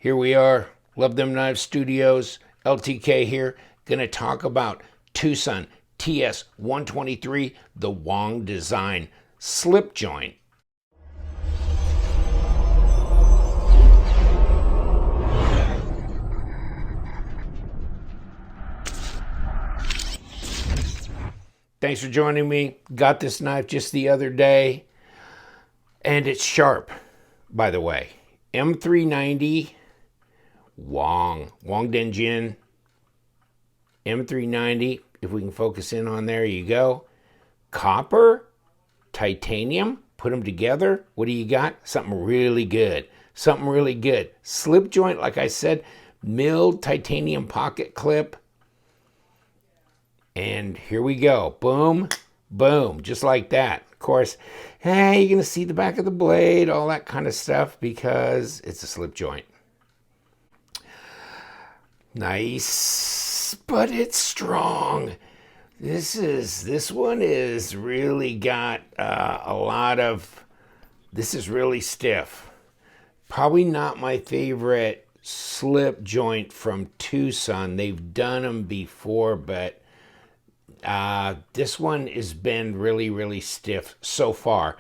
Here we are, Love Them Knives Studios, LTK here, gonna talk about TwoSun TS123, the Wong Design slip joint. Thanks for joining me. Got this knife just the other day, and it's sharp, by the way. M390 Wong Den Xin, M390, if we can focus in on there, you go. Copper, titanium, put them together. What do you got? Something really good. Something really good. Slip joint, like I said, milled titanium pocket clip. And here we go. Boom, boom, just like that. Of course, hey, you're going to see the back of the blade, all that kind of stuff, because it's a slip joint. Nice, but it's strong. This one is really got a lot of, this is really stiff. Probably not my favorite slip joint from TwoSun. They've done them before, but this one has been really, really stiff so far.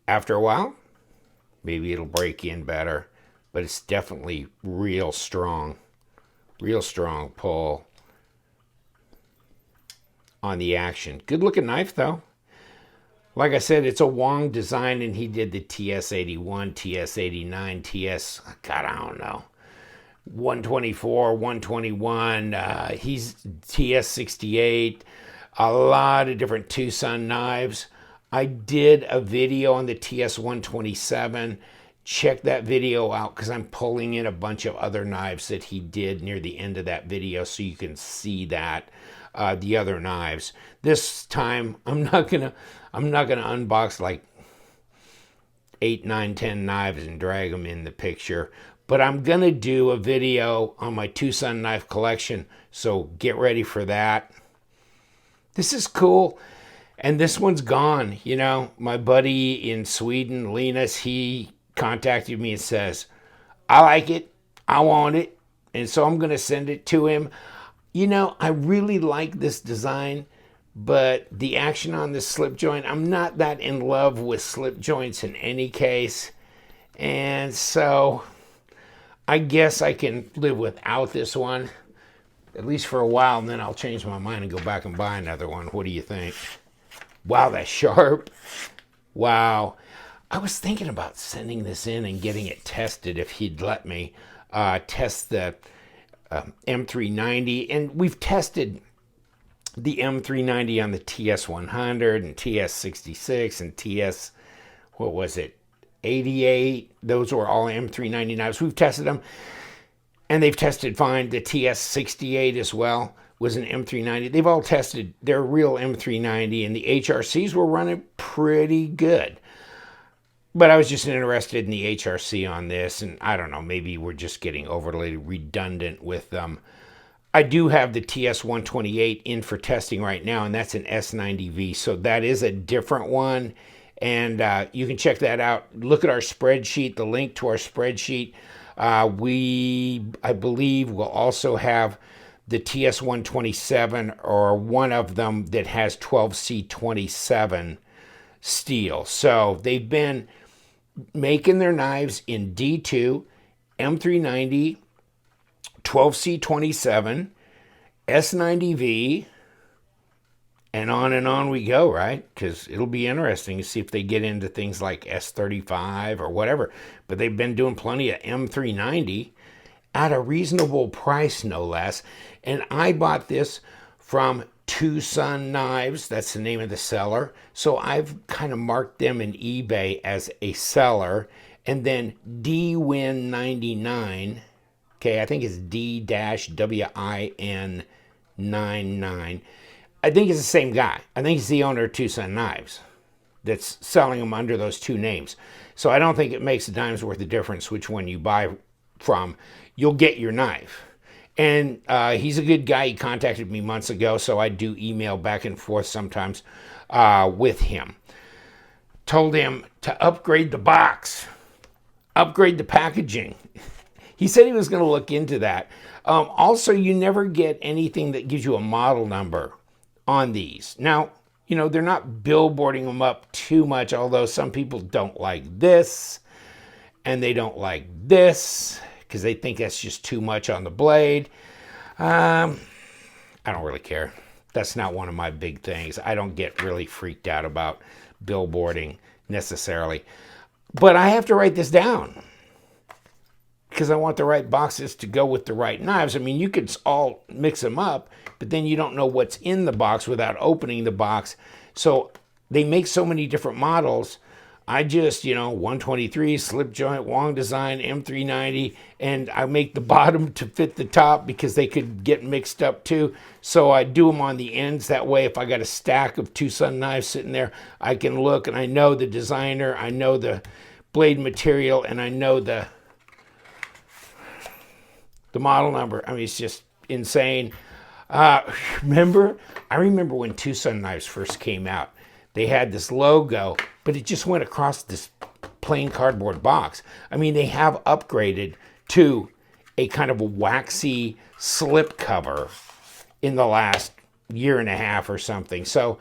After a while, maybe it'll break in better, but it's definitely real strong pull on the action. Good looking knife though. Like I said, it's a Wong design, and he did the TS81, TS89, God, I don't know, 124, 121, he's TS68, a lot of different TwoSun knives. I did a video on the TS127. Check that video out, because I'm pulling in a bunch of other knives that he did near the end of that video, so you can see that the other knives. This time I'm not gonna unbox like 8, 9, 10 knives and drag them in the picture, but I'm gonna do a video on my TwoSun knife collection, so get ready for that. This is cool. And this one's gone. You know, my buddy in Sweden, Linus, he contacted me and says, I like it, I want it, and so I'm going to send it to him. You know, I really like this design, but the action on this slip joint, I'm not that in love with slip joints in any case, and so I guess I can live without this one, at least for a while, and then I'll change my mind and go back and buy another one. What do you think? Wow, that's sharp. Wow. I was thinking about sending this in and getting it tested if he'd let me test the M390. And we've tested the M390 on the TS100 and TS66 and TS, what was it, 88. Those were all M390 knives. We've tested them, and they've tested fine. The TS68 as well was an M390. They've all tested. They're real M390, and the HRCs were running pretty good. But I was just interested in the HRC on this, and I don't know, maybe we're just getting overly redundant with them. I do have the TS128 in for testing right now, and that's an S90V, so that is a different one, and you can check that out. Look at our spreadsheet, the link to our spreadsheet. I believe, will also have the TS127, or one of them that has 12C27 steel. So they've been making their knives in D2, M390, 12C27, S90V, and on we go, right? Because it'll be interesting to see if they get into things like S35 or whatever. But they've been doing plenty of M390 at a reasonable price, no less. And I bought this from TwoSun Knives, that's the name of the seller. So I've kind of marked them in eBay as a seller. And then DWin99, okay, I think it's D-WIN99. I think it's the same guy. I think he's the owner of TwoSun Knives that's selling them under those two names. So I don't think it makes a dime's worth of difference which one you buy from. You'll get your knife. And he's a good guy. He contacted me months ago, so I do email back and forth sometimes with him. Told him to upgrade the box, upgrade the packaging. He said he was going to look into that. Also, you never get anything that gives you a model number on these. Now, you know, they're not billboarding them up too much, although some people don't like this and they don't like this because they think that's just too much on the blade. I don't really care. That's not one of my big things. I don't get really freaked out about billboarding necessarily. But I have to write this down because I want the right boxes to go with the right knives. I mean, you could all mix them up, but then you don't know what's in the box without opening the box. So they make so many different models. I just, you know, 123, slip joint, Wong Design, M390, and I make the bottom to fit the top because they could get mixed up too. So I do them on the ends. That way, if I got a stack of TwoSun knives sitting there, I can look and I know the designer, I know the blade material, and I know the model number. I mean, it's just insane. I remember when TwoSun knives first came out. They had this logo, but it just went across this plain cardboard box. I mean, they have upgraded to a kind of a waxy slip cover in the last year and a half or something. So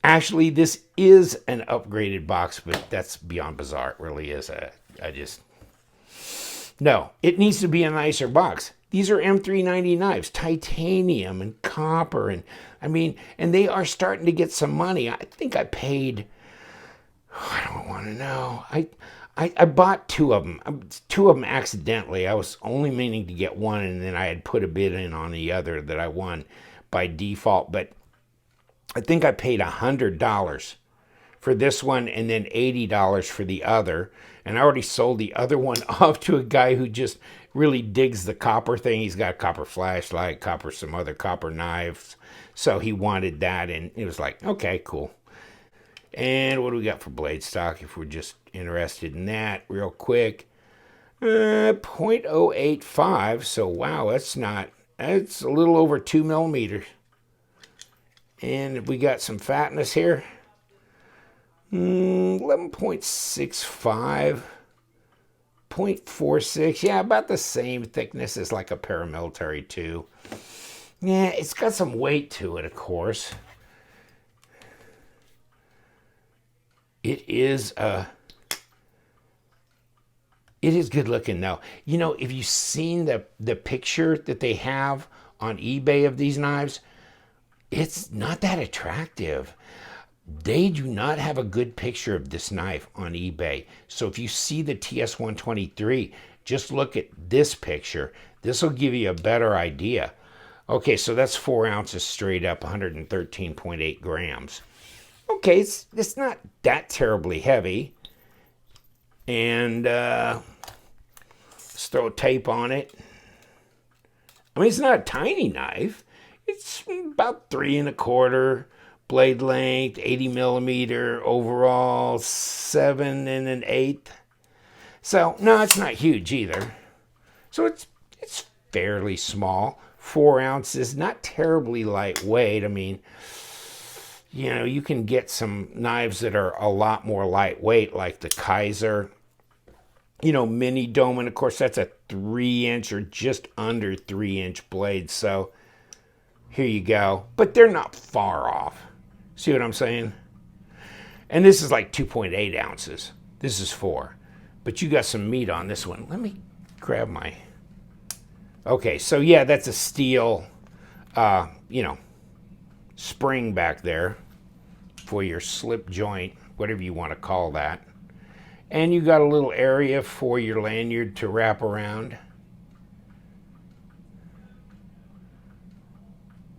actually, this is an upgraded box, but that's beyond bizarre. It really is. No, it needs to be a nicer box. These are M390 knives, titanium and copper, and I mean, and they are starting to get some money. I think I paid, I don't want to know. I bought two of them accidentally. I was only meaning to get one, and then I had put a bid in on the other that I won by default. But I think I paid $100 for this one and then $80 for the other. And I already sold the other one off to a guy who just really digs the copper thing. He's got copper flashlight, some other copper knives. So he wanted that, and it was like, okay, cool. And what do we got for blade stock if we're just interested in that real quick? 0.085. So wow, that's a little over 2 millimeters. And we got some fatness here. 11.65, 0.46, yeah, about the same thickness as like a paramilitary 2. Yeah, it's got some weight to it, of course. It is good looking though. You know, if you've seen the picture that they have on eBay of these knives, it's not that attractive. They do not have a good picture of this knife on eBay. So if you see the TS123, just look at this picture. This will give you a better idea. Okay, so that's 4 ounces straight up, 113.8 grams. Okay, it's not that terribly heavy. And let's throw tape on it. I mean, it's not a tiny knife. It's about 3 1/4. Blade length, 80 millimeter, overall 7 1/8. So no, it's not huge either. So it's fairly small. 4 ounces, not terribly lightweight. I mean, you know, you can get some knives that are a lot more lightweight, like the Kaiser, you know, mini dome, and of course that's a 3-inch or just under 3-inch blade. So here you go. But they're not far off. See what I'm saying? And this is like 2.8 ounces. This is 4. But you got some meat on this one. Let me grab my... Okay, so yeah, that's a steel, you know, spring back there for your slip joint, whatever you want to call that. And you got a little area for your lanyard to wrap around.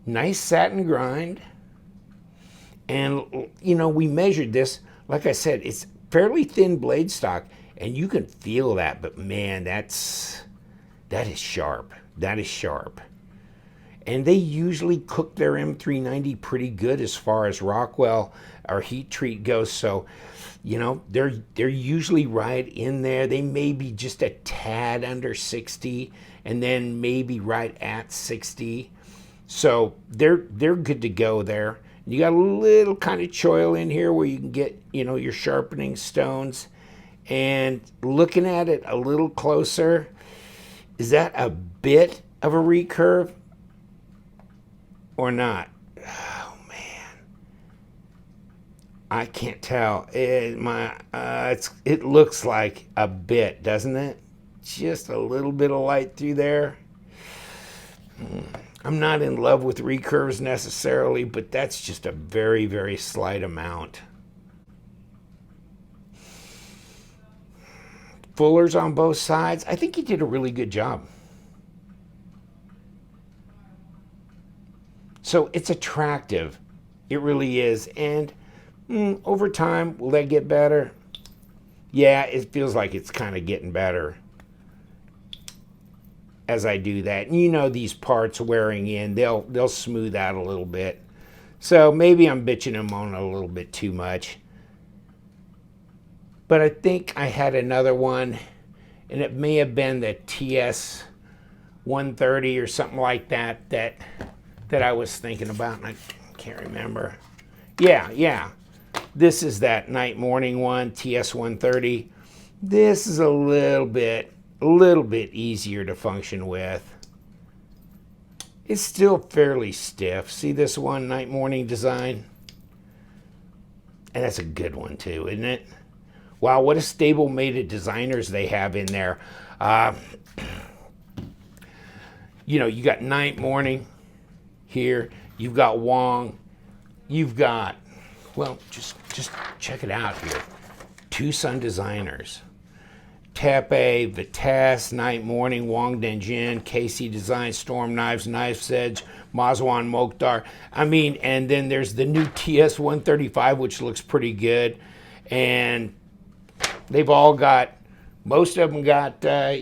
Nice satin grind. And, you know, we measured this. Like I said, it's fairly thin blade stock, and you can feel that. But, man, that is sharp. That is sharp. And they usually cook their M390 pretty good as far as Rockwell or heat treat goes. So, you know, they're usually right in there. They may be just a tad under 60, and then maybe right at 60. So they're good to go there. You got a little kind of choil in here where you can get, you know, your sharpening stones. And looking at it a little closer, Is that a bit of a recurve or not? Oh man, I can't tell. It looks like a bit, doesn't it? Just a little bit of light through there. I'm not in love with recurves necessarily, but that's just a very, very slight amount. Fullers on both sides. I think he did a really good job. So it's attractive. It really is. And over time, will that get better? Yeah, it feels like it's kind of getting better as I do that. And you know, these parts wearing in, they'll smooth out a little bit. So maybe I'm bitching them on a little bit too much. But I think I had another one, and it may have been the TS123 or something like that that I was thinking about, and I can't remember. Yeah. This is that night morning one, TS123. This is a little bit easier to function with. It's still fairly stiff. See this one, night morning design? And that's a good one too, isn't it? Wow, what a stable-mated designers they have in there. You know, you got night morning here. You've got Wong. You've got, well, just check it out here. TwoSun designers. Tepe, Vitesse, Night Morning, Wong Den Xin, KC Designs, Storm Knives, Knife's Edge, Mazwan Mokhtar. I mean, and then there's the new TS135, which looks pretty good. And they've all got, most of them got, they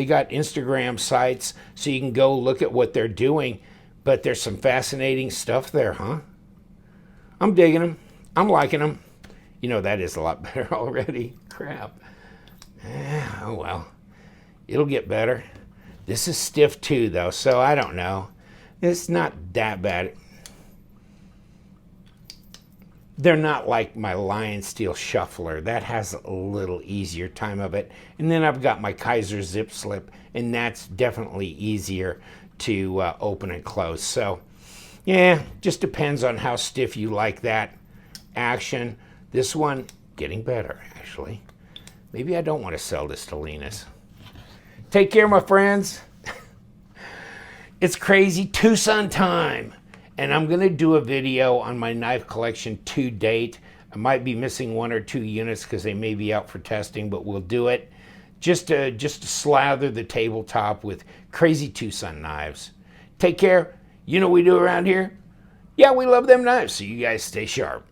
got Instagram sites, so you can go look at what they're doing. But there's some fascinating stuff there, huh? I'm digging them. I'm liking them. You know, that is a lot better already. Crap. Oh, well. It'll get better. This is stiff too, though, so I don't know. It's not that bad. They're not like my Lion Steel Shuffler. That has a little easier time of it. And then I've got my Kaiser Zip Slip, and that's definitely easier to open and close. So, yeah, just depends on how stiff you like that action. This one, getting better, actually. Maybe I don't want to sell this to Linus. Take care, my friends. It's crazy TwoSun time. And I'm going to do a video on my knife collection to date. I might be missing 1 or 2 units because they may be out for testing, but we'll do it. Just to slather the tabletop with crazy TwoSun knives. Take care. You know what we do around here? Yeah, we love them knives, so you guys stay sharp.